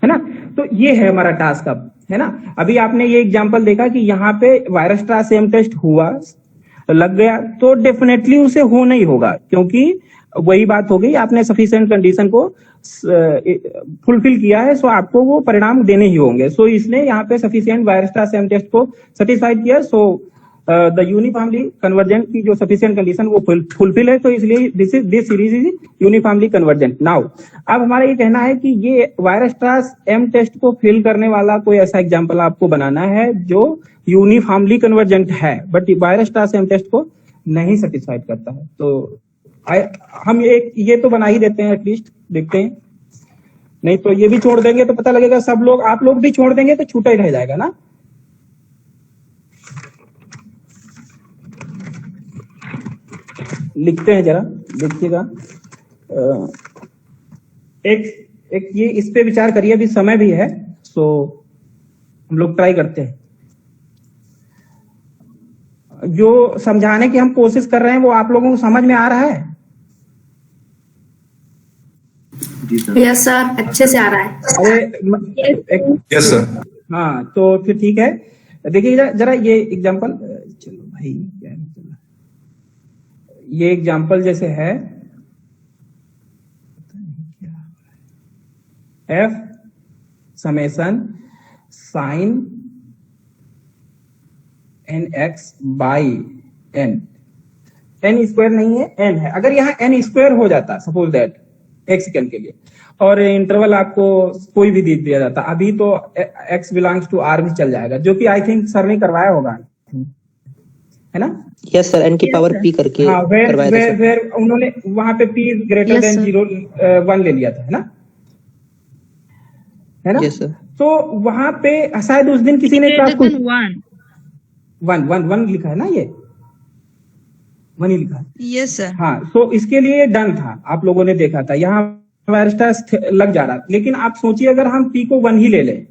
है ना। तो ये है हमारा टास्क अब, है ना। अभी आपने ये एग्जांपल देखा कि यहाँ पे वायरस्ट्रास एम टेस्ट हुआ, लग गया, तो डेफिनेटली उसे हो नहीं होगा, क्योंकि वही बात हो गई, आपने सफिशिएंट कंडीशन को फुलफिल किया है, सो आपको वो परिणाम देने ही होंगे। सो इसने यहाँ पे सफिशिएंट वायरस्ट्रास एम टेस्ट को सेटिस्फाइड किया, सो द यूनिफॉर्मली कन्वर्जेंट की जो सफिशिएंट कंडीशन वो फुलफिल है, तो इसलिए this series is uniformly convergent. Now अब हमारा ये कहना है कि ये वायरस्ट्रास एम टेस्ट को फिल करने वाला कोई ऐसा एग्जाम्पल आपको बनाना है जो यूनिफॉर्मली कन्वर्जेंट है बट वायरस्ट्रास एम टेस्ट को नहीं सेटिस्फाइड करता है। तो हम एक ये तो बना ही देते हैं, एटलीस्ट देखते हैं, नहीं तो ये भी छोड़ देंगे तो पता लगेगा सब लोग, आप लोग भी छोड़ देंगे तो छूटा ही रह जाएगा ना। लिखते हैं जरा, देखिएगा। एक ये इस पे विचार करिए, अभी समय भी है, सो हम लोग ट्राई करते हैं। जो समझाने की हम कोशिश कर रहे हैं वो आप लोगों को समझ में आ रहा है? यस सर, अच्छे से आ रहा है। अरे यस सर। हाँ, तो फिर ठीक है। देखिए जरा ये एग्जांपल, चलो भाई क्या है, चलो ये एग्जांपल जैसे है, F summation sine n x by n, n square नहीं है, एन है। अगर यहाँ एन स्क्वायर हो जाता सपोज दैट एक सेकेंड के लिए, और इंटरवल आपको कोई भी दे दिया जाता, अभी तो एक्स बिलोंग्स टू आर भी चल जाएगा, जो कि आई थिंक सर ने करवाया होगा, है ना? यस सर, एन की पावर पी करके हाँ, करवाया था सर। वेर उन्होंने वहां पे p greater Yes, then sir. 0 1 ले लिया था, है ना? Yes sir. तो वहां पे शायद उस दिन किसी ने Greater क्लास than 1. वन लिखा है ना, ये 1 ही लिखा है। Yes, sir. हाँ, तो इसके लिए डन था, आप लोगों ने देखा था, यहाँ वायरस्टास लग जा रहा था। लेकिन आप सोचिए अगर हम पी को 1 ही ले लें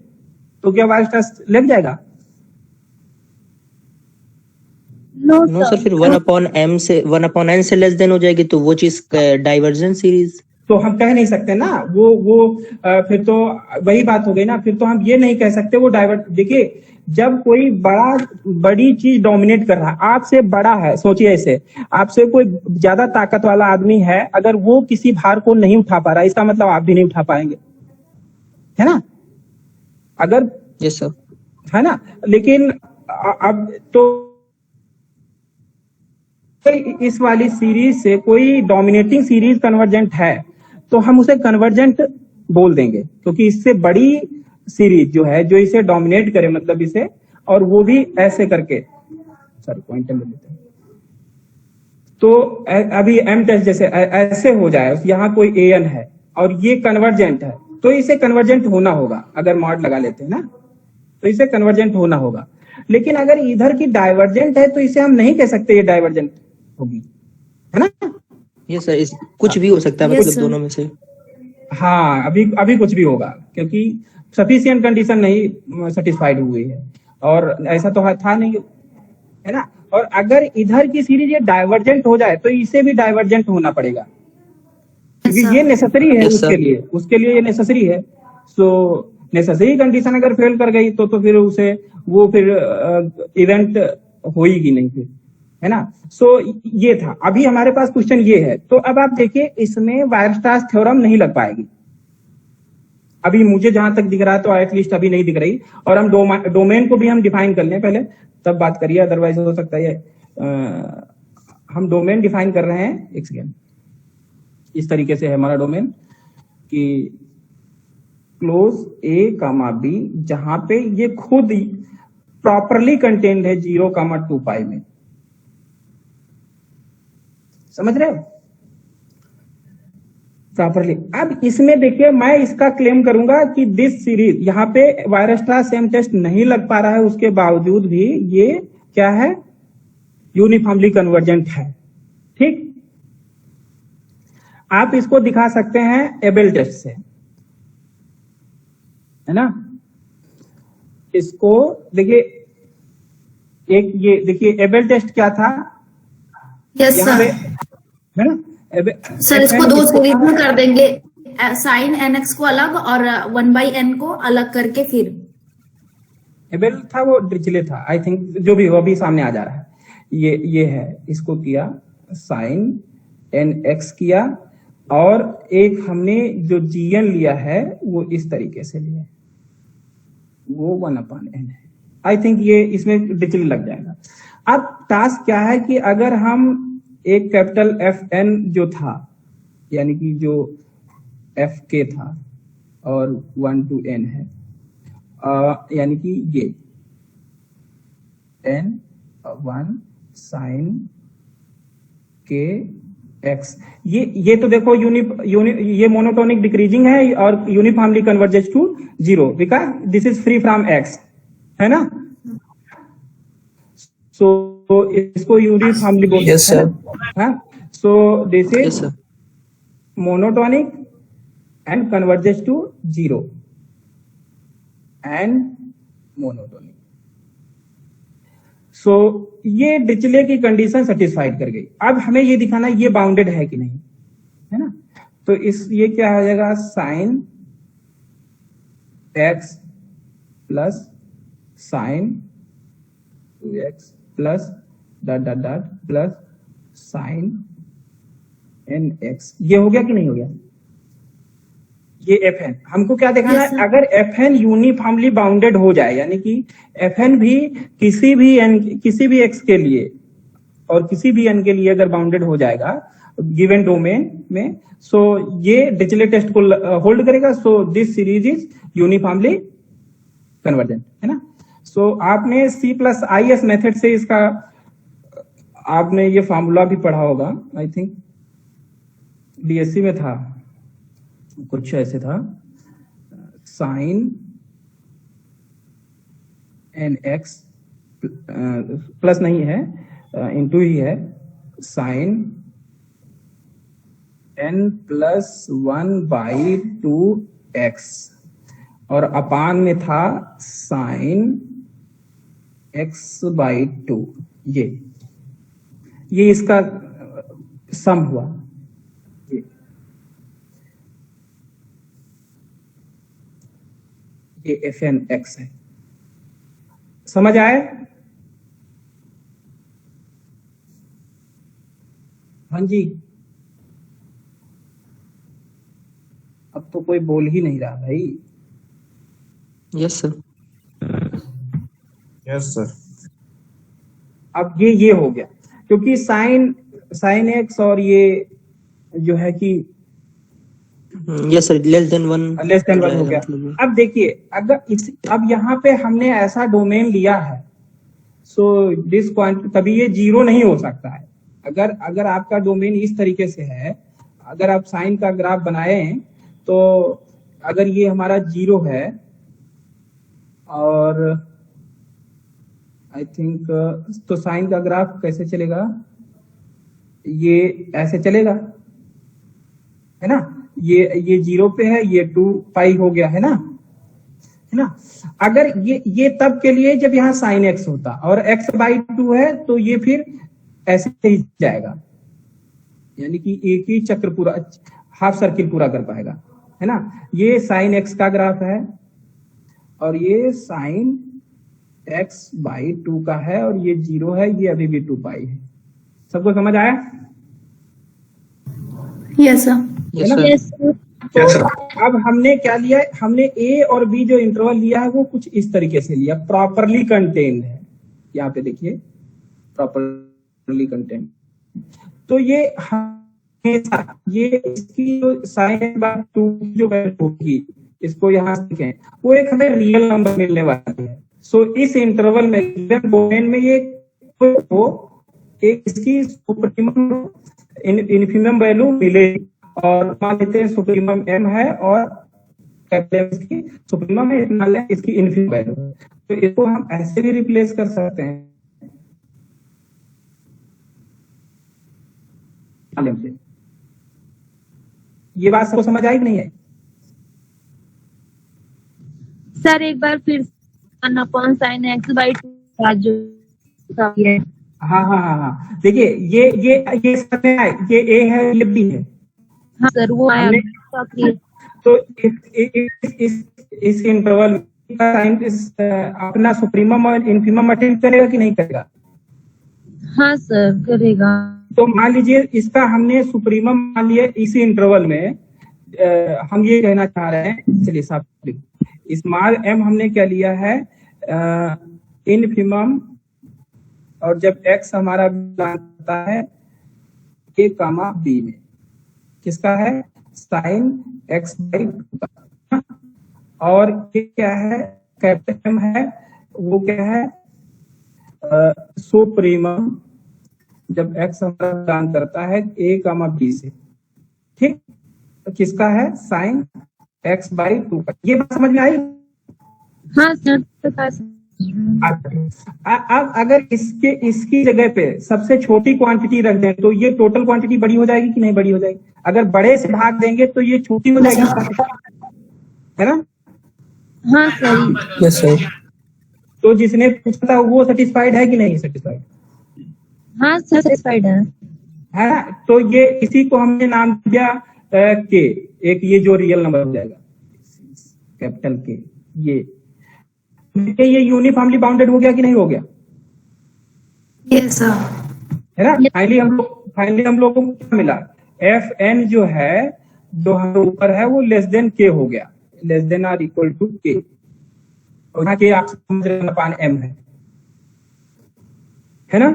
तो क्या वायरस्टास लग जाएगा? नो सर, फिर 1/m से 1/n से लेस देन हो जाएगी, तो वो चीज डाइवर्जेंट सीरीज। तो हम कह नहीं सकते ना, वो फिर तो वही बात हो गई ना, फिर तो हम ये नहीं कह सकते वो डाइवर्ट। देखिए जब कोई बड़ी चीज डोमिनेट कर रहा है, आपसे बड़ा है, सोचिए ऐसे, आपसे कोई ज्यादा ताकत वाला आदमी है, अगर वो किसी भार को नहीं उठा पा रहा, इसका मतलब आप भी नहीं उठा पाएंगे, है ना? अगर यस सर। है ना? लेकिन अब तो इस वाली सीरीज से कोई डोमिनेटिंग सीरीज कन्वर्जेंट है तो हम उसे कन्वर्जेंट बोल देंगे, क्योंकि इससे बड़ी सीरीज जो है जो इसे डोमिनेट करे, मतलब इसे, और वो भी ऐसे करके, सॉरी पॉइंट ले लेते हैं, तो अभी एम टेस्ट जैसे ऐसे हो जाए, यहाँ कोई एन है और ये कन्वर्जेंट है, तो इसे कन्वर्जेंट होना होगा। अगर मॉड लगा लेते हैं ना तो इसे कन्वर्जेंट होना होगा। लेकिन अगर इधर की डाइवर्जेंट है तो इसे हम नहीं कह सकते ये डाइवर्जेंट होगी, है ना? यस सर, कुछ भी हो सकता है, Yes, मतलब sir. दोनों में से। हाँ, अभी कुछ भी होगा, क्योंकि सफिशिएंट कंडीशन नहीं सेटिस्फाइड हुई है, और ऐसा तो था नहीं, है ना? और अगर इधर की सीरीज ये डाइवर्जेंट हो जाए तो इसे भी डाइवर्जेंट होना पड़ेगा, क्योंकि ये नेसेसरी है, Yes, sir. उसके लिए ये नेसेसरी है। सो नेसेसरी कंडीशन अगर फेल कर गई तो फिर उसे वो फिर इवेंट होगी नहीं फिर, है ना? सो ये था। अभी हमारे पास क्वेश्चन ये है, तो अब आप देखिए इसमें वायरस्ट्रास थ्योरम नहीं लग पाएगी, अभी मुझे जहां तक दिख रहा है, तो एटलीस्ट अभी नहीं दिख रही। और हम डोमेन को भी हम डिफाइन कर लें पहले, तब बात करिए, अदरवाइज हो सकता है हम डोमेन डिफाइन कर रहे हैं। एक सेकेंड, इस तरीके से है हमारा डोमेन कि क्लोज ए कामा बी, जहां पे ये खुद प्रॉपरली कंटेन्ड है 0, 2 पाई में, समझ रहे हो? प्रॉपरली। अब इसमें देखिए मैं इसका क्लेम करूंगा कि दिस सीरीज, यहाँ पे वायरस्ट्रास सेम टेस्ट नहीं लग पा रहा है, उसके बावजूद भी ये क्या है, यूनिफॉर्मली कन्वर्जेंट है। ठीक, आप इसको दिखा सकते हैं एबेल टेस्ट से, है ना? इसको देखिए, एक ये देखिए एबेल टेस्ट क्या था, यस यहाँ पे, सर। है ना? सर इसको 2 सीरीज में कर देंगे, साइन एन एक्स को अलग और 1/n को अलग करके, फिर एबेल था वो डिरिचले था, आई थिंक, जो भी हो अभी सामने आ जा रहा है। ये है, इसको किया साइन एन एक्स किया, और एक हमने जो gn लिया है वो इस तरीके से लिया है, वो 1/n है। आई थिंक ये इसमें डिरिचले लग जाएगा। अब टास्क क्या है कि अगर हम एक कैपिटल FN जो था, यानी कि जो FK था और 1 to n है, यानी कि ये n1 sin k x, ये तो देखो ये मोनोटोनिक डिक्रीजिंग है और uniformly converges to 0, because this is free from x, है ना? सो इसको यूनिफॉर्मली बोलते हैं। Yes, sir. So this yes is sir. monotonic and converges to 0 and monotonic। सो ये डिरिचले की कंडीशन सेटिस्फाइड कर गई। अब हमें ये दिखाना ये बाउंडेड है कि नहीं, है ना? तो ये क्या हो जाएगा, sine x plus sign 2x plus dot dot dot plus sign nx। ये हो गया कि नहीं हो गया? ये fn हमको क्या देखना Yes, है? sir. अगर fn यूनिफॉर्मली बाउंडेड हो जाए, यानी कि fn भी किसी भी x के लिए और किसी भी n के लिए अगर बाउंडेड हो जाएगा गिवन डोमेन में, सो ये डिरिचलेट टेस्ट को होल्ड करेगा। So this series is uniformly convergent, है ना। सो आपने C+IS मेथड से इसका आपने ये फॉर्मूला भी पढ़ा होगा, आई थिंक DSC में था, कुछ ऐसे था, साइन nx प्लस नहीं है, इंटू ही है, साइन n प्लस 1/2x और अपान में था साइन x/2। ये इसका सम हुआ। ये fn x है। समझ आए? हाँ जी। अब तो कोई बोल ही नहीं रहा भाई। Yes sir. Yes sir. अब ये हो गया, क्योंकि साइन एक्स और ये जो है कि यस सर, लेस देन 1 हो गया। अब देखिए, अब यहाँ पे हमने ऐसा डोमेन लिया है, सो दिस क्वांटिटी, कभी ये जीरो नहीं हो सकता है। अगर आपका डोमेन इस तरीके से है, अगर आप साइन का ग्राफ बनाए तो अगर ये हमारा जीरो है और आई थिंक तो साइन का ग्राफ कैसे चलेगा? ये ऐसे चलेगा, है ना। ये जीरो पे है, ये 2 हो गया, है ना। अगर ये तब के लिए जब यहाँ साइन एक्स होता और x/2 है, तो ये फिर ऐसे ही जाएगा, यानी कि एक ही चक्र पूरा, हाफ सर्किल पूरा कर पाएगा, है ना। ये साइन एक्स का ग्राफ है और ये साइन x/2 का है और ये जीरो है, ये अभी भी 2 है। सबको समझ आया? Yes sir. Yes sir. Yes, sir. तो अब हमने क्या लिया है? हमने ए और बी जो इंटरवल लिया है वो कुछ इस तरीके से लिया, प्रॉपरली कंटेन्ड है। यहाँ पे देखिए, प्रॉपरली कंटेन्ड। तो ये हमेशा ये इसकी जो sin/2 जो वैल्यू होगी, इसको यहाँ से लिखें, वो एक हमें रियल नंबर मिलने वाली है। सो इस इंटरवल में गिवन डोमेन में ये तो एक इसकी सुप्रीमम इन्फिमम वैल्यू मिलेगी, और मान लेते हैं सुप्रीमम m है और कैपिटल M इसकी सुप्रीमम है, इतना ले इसकी इन्फिमम वैल्यू है। तो इसको हम ऐसे भी रिप्लेस कर सकते हैं से। ये बात सबको समझ आई कि नहीं है? सर एक बार फिर 1/sin x/2 जो है। हाँ। देखिए, ये सब में है, ये ए है, ये बी है। हाँ सर, वो आया। तो इस इंटरवल का साइन अपना सुप्रीमम और इन्फिमम अटेंड करेगा कि नहीं करेगा? हाँ सर, करेगा। तो मान लीजिए इसका हमने सुप्रीमम मान लिया इसी इंटरवल में, हम ये कहना चाह रहे हैं, चलिए साफ स्मॉल m हमने क्या लिया है? इन्फिमम, और जब x हमारा आता है a, b में, किसका है? साइन x/2 का। और ये क्या है? कैपिटल M है, वो क्या है? सुप्रीमम, जब x हमारा मिलान करता है a, b से, ठीक, तो किसका है? साइन x/2 का। ये बात समझ में आई? हाँ सर। अब अगर इसकी जगह पे सबसे छोटी क्वांटिटी रख दें तो ये टोटल क्वांटिटी बड़ी हो जाएगी कि नहीं बड़ी हो जाएगी? अगर बड़े से भाग देंगे तो ये छोटी हो जाएगी, है ना। हाँ सर। Yes sir. तो जिसने पूछा था वो सेटिस्फाइड है कि नहीं सेटिस्फाइड? हाँ सर, सेटिस्फाइड है। है ना। तो ये इसी को हमने नाम दिया के, एक ये जो रियल नंबर हो जाएगा कैपिटल के। ये यूनिफॉर्मली बाउंडेड हो गया कि नहीं हो गया? Yes sir. है ना। फाइनली हम लोग को क्या मिला, एफ एन जो है जो हम ऊपर है वो लेस देन के हो गया, less than or equal to k, और यहाँ के आप समझ रहे अपान एम है ना।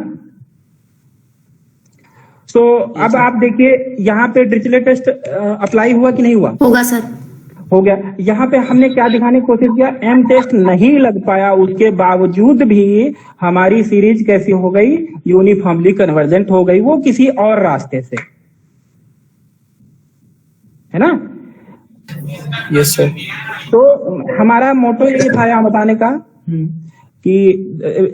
सो अब आप देखिए यहाँ पे डिरिचलेट टेस्ट अप्लाई हुआ कि नहीं हुआ? होगा सर। हो गया। यहाँ पे हमने क्या दिखाने की कोशिश किया, एम टेस्ट नहीं लग पाया, उसके बावजूद भी हमारी सीरीज कैसी हो गई, यूनिफॉर्मली कन्वर्जेंट हो गई, वो किसी और रास्ते से, है ना। Yes sir. तो हमारा मोटो ये था यहाँ बताने का कि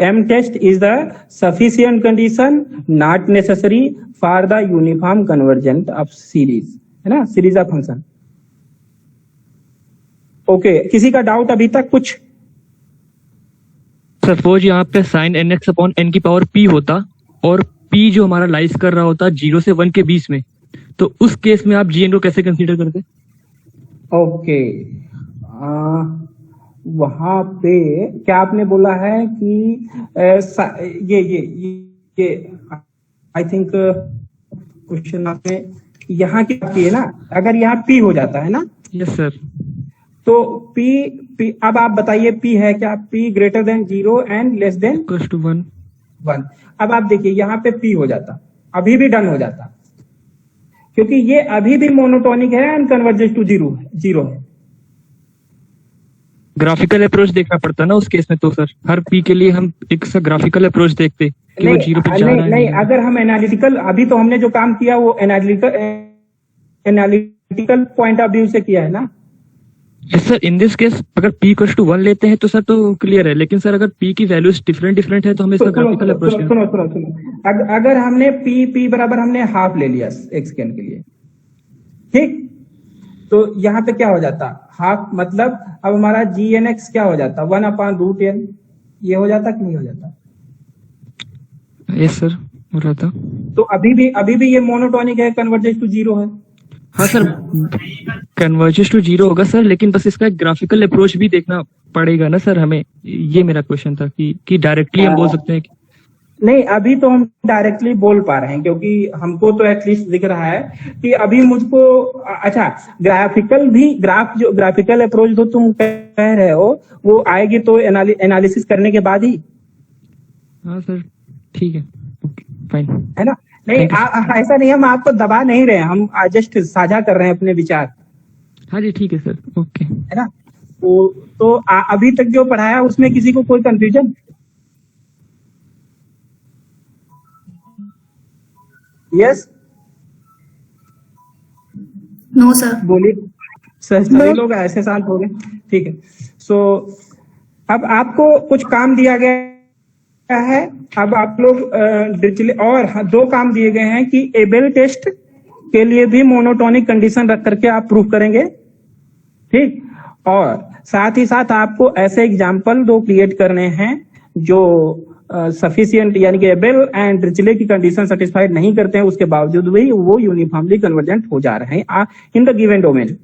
M test is the sufficient condition not necessary for the uniform convergent of series, है ना, सीरीज ऑफ फंक्शन। ओके, किसी का डाउट अभी तक कुछ? सपोज यहाँ पे sine n x upon n की पावर पी होता और पी जो हमारा लाइज कर रहा होता 0 से 1 के बीच में, तो उस केस में आप जी एन को कैसे कंसीडर करते? ओके, वहां पे क्या आपने बोला है कि ये आई थिंक क्वेश्चन आपने यहाँ की है ना, अगर यहाँ पी हो जाता है ना। Yes sir. तो P अब आप बताइए P है क्या? P greater than 0 and less than equals to 1। अब आप देखिए यहाँ पे P हो जाता, अभी भी डन हो जाता, क्योंकि ये अभी भी मोनोटोनिक है एंड कन्वर्जेंस टू जीरो है। ग्राफिकल अप्रोच देखना पड़ता ना उस केस में, तो सर हर पी के लिए हम एक सा ग्राफिकल अप्रोच देखते कि वो 0 पे जा रहा है। नहीं, अगर हम एनालिटिकल, अभी तो हमने जो काम किया वो एनालिटिकल पॉइंट ऑफ व्यू से किया है ना। सर इन दिस केस अगर p इक्वल्स टू 1 लेते हैं तो सर तो क्लियर है, लेकिन सर अगर p की वैल्यूज डिफरेंट है तो हमें इसका ग्राफिकल अप्रोच सुनो, अगर हमने p बराबर हमने हाफ ले लिया x के के लिए, ठीक, तो यहाँ पे क्या हो जाता, हाफ मतलब अब हमारा gnx क्या हो जाता, 1/√n, ये हो जाता कि नहीं हो जाता? यस सर, हो रहा था। तो अभी भी ये मोनोटोनिक है, कन्वर्जेंस टू 0 है। हाँ सर, कन्वर्जेंस टू 0 होगा सर, लेकिन बस इसका ग्राफिकल अप्रोच भी देखना पड़ेगा ना सर हमें। ये मेरा क्वेश्चन था कि डायरेक्टली हम बोल सकते हैं कि नहीं, अभी तो हम डायरेक्टली बोल पा रहे हैं क्योंकि हमको तो एटलीस्ट दिख रहा है कि अभी मुझको, अच्छा ग्राफिकल अप्रोच जो तुम कह रहे हो वो आएगी तो एनालिसिस करने के बाद ही। हाँ सर ठीक है, फाइन, है ना। नहीं ऐसा नहीं, हम आपको दबा नहीं रहे, हम जस्ट साझा कर रहे हैं अपने विचार। हाँ जी ठीक है सर, ओके, है ना। तो अभी तक जो पढ़ाया उसमें किसी को कोई कंफ्यूजन? Yes, no sir. बोलिए सर, सभी लोग ऐसे शांत हो गए, ठीक है। सो अब आपको कुछ काम दिया गया है, अब आप लोग और 2 काम दिए गए हैं कि एबेल टेस्ट के लिए भी मोनोटोनिक कंडीशन रख करके आप प्रूफ करेंगे, ठीक, और साथ ही साथ आपको ऐसे एग्जाम्पल 2 क्रिएट करने हैं जो सफिशिएंट यानी कि एबेल एंड डिरिचले की कंडीशन सेटिस्फाइड नहीं करते हैं, उसके बावजूद भी वो यूनिफॉर्मली कन्वर्जेंट हो जा रहे हैं इन द गिवन डोमेन।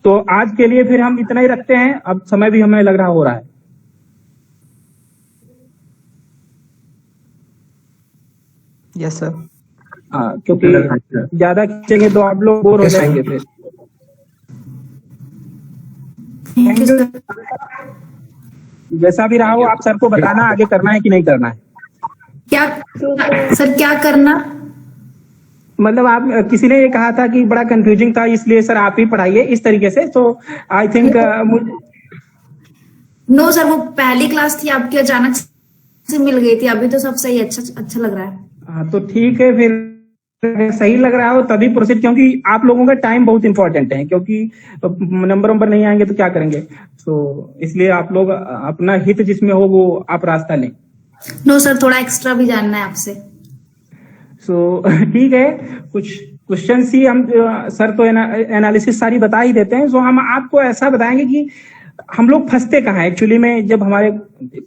तो आज के लिए फिर हम इतना ही रखते हैं, अब समय भी हमें लग रहा हो रहा है। Yes sir. हाँ, क्योंकि ज्यादा खींचेंगे तो आप लोग बोर हो जाएंगे फिर। Thank you sir. जैसा भी रहा हो, आप सर को बताना आगे करना है कि नहीं करना है। क्या सर, क्या करना? मतलब आप, किसी ने ये कहा था कि बड़ा कंफ्यूजिंग था इसलिए सर आप ही पढ़ाइए इस तरीके से, तो आई थिंक नो सर, वो पहली क्लास थी आपकी, अचानक से मिल गई थी, अभी तो सब सही, अच्छा लग रहा है। हाँ तो ठीक है, फिर सही लग रहा हो तभी प्रोसीड, क्योंकि आप लोगों का टाइम बहुत इंपॉर्टेंट है, क्योंकि नंबर नहीं आएंगे तो क्या करेंगे, तो इसलिए आप लोग अपना हित जिसमें हो वो आप रास्ता लें। नो सर, थोड़ा एक्स्ट्रा भी जानना है आपसे। सो ठीक है, कुछ क्वेश्चन ही हम सर तो एनालिसिस सारी बता ही देते हैं, सो हम आपको ऐसा बताएंगे कि हम लोग फंसते कहाँ है एक्चुअली में। जब हमारे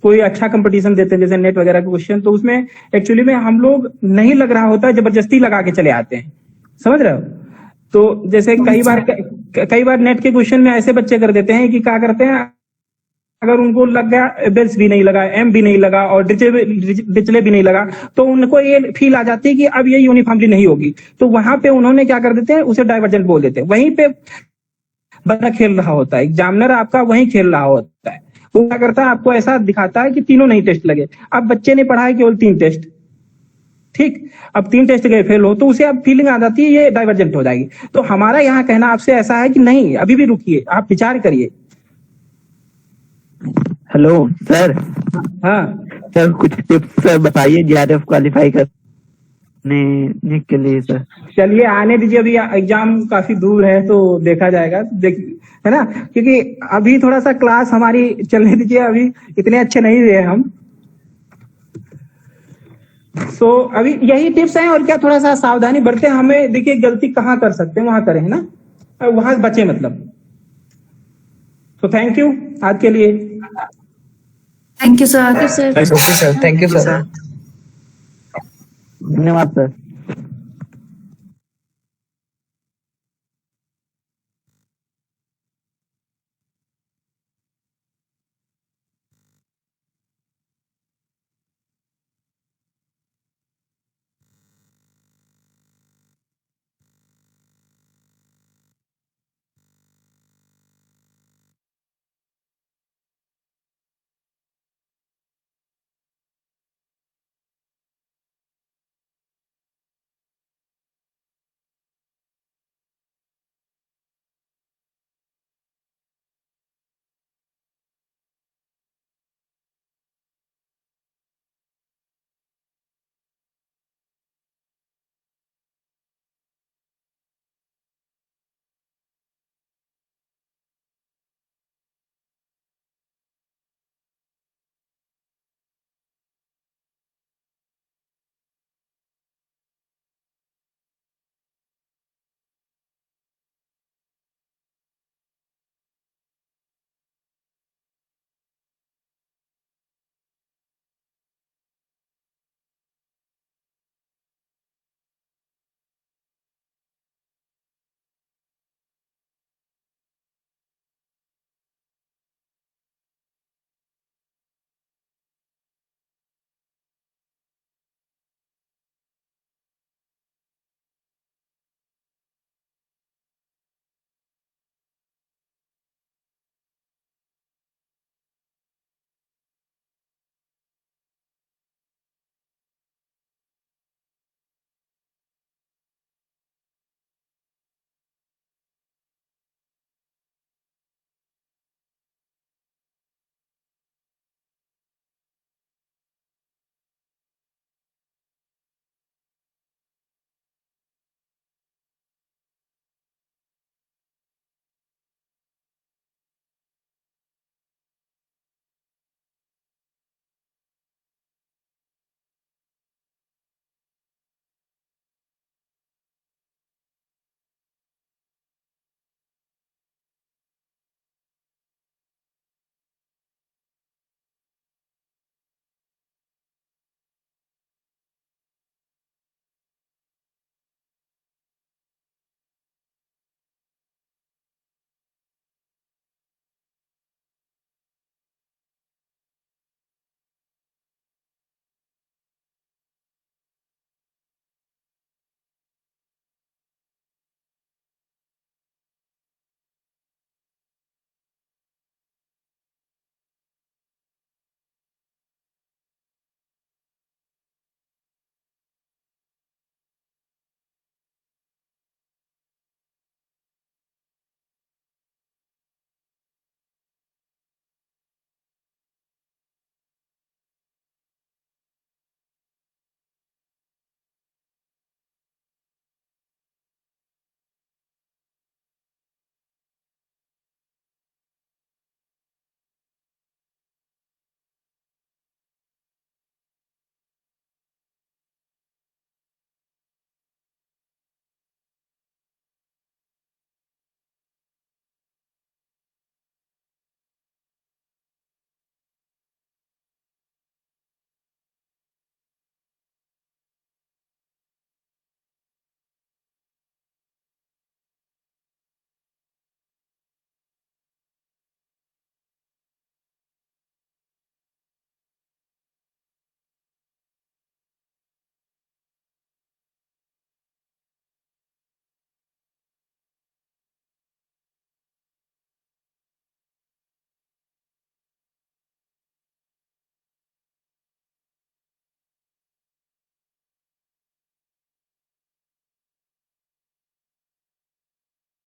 कोई अच्छा कंपटीशन देते हैं जैसे नेट वगैरह के क्वेश्चन, तो उसमें एक्चुअली में हम लोग नहीं लग रहा होता, जबरदस्ती लगा के चले आते हैं, समझ रहे हो। तो जैसे कई बार नेट के क्वेश्चन में ऐसे बच्चे कर देते हैं कि क्या करते हैं, अगर उनको लग गया एबेल्स भी नहीं लगा, एम भी नहीं लगा और डिचले भी नहीं लगा, तो उनको ये फील आ जाती है कि अब ये यूनिफॉर्मली नहीं होगी, तो वहां पे उन्होंने क्या कर देते हैं, उसे डाइवर्जेंट बोल देते हैं। वहीं पे बंदा खेल रहा होता है, एग्जामिनर आपका वहीं खेल रहा होता है, वो क्या करता है, आपको ऐसा दिखाता है कि तीनों नहीं टेस्ट लगे। अब बच्चे ने पढ़ा है केवल 3 टेस्ट, ठीक, अब 3 टेस्ट गए फेल हो, तो उसे अब फीलिंग आ जाती है ये डाइवर्जेंट हो जाएगी। तो हमारा यहाँ कहना आपसे ऐसा है कि नहीं, अभी भी रुकिए, आप विचार करिए। Hello sir. हाँ सर कुछ टिप्स सर बताइए JRF क्वालिफाई करने के लिए सर। चलिए आने दीजिए, अभी एग्जाम काफी दूर है तो देखा जाएगा, है ना, क्योंकि अभी थोड़ा सा क्लास हमारी चलने दीजिए, अभी इतने अच्छे नहीं हुए हम। सो अभी यही टिप्स हैं, और क्या, थोड़ा सा सावधानी बरतें। हमें देखिए गलती कहाँ कर सकते हैं वहां करें, है ना, वहां बचे मतलब। तो थैंक यू आज के लिए। Thank you sir. Sir okay sir, thank you sir. धन्यवाद सर।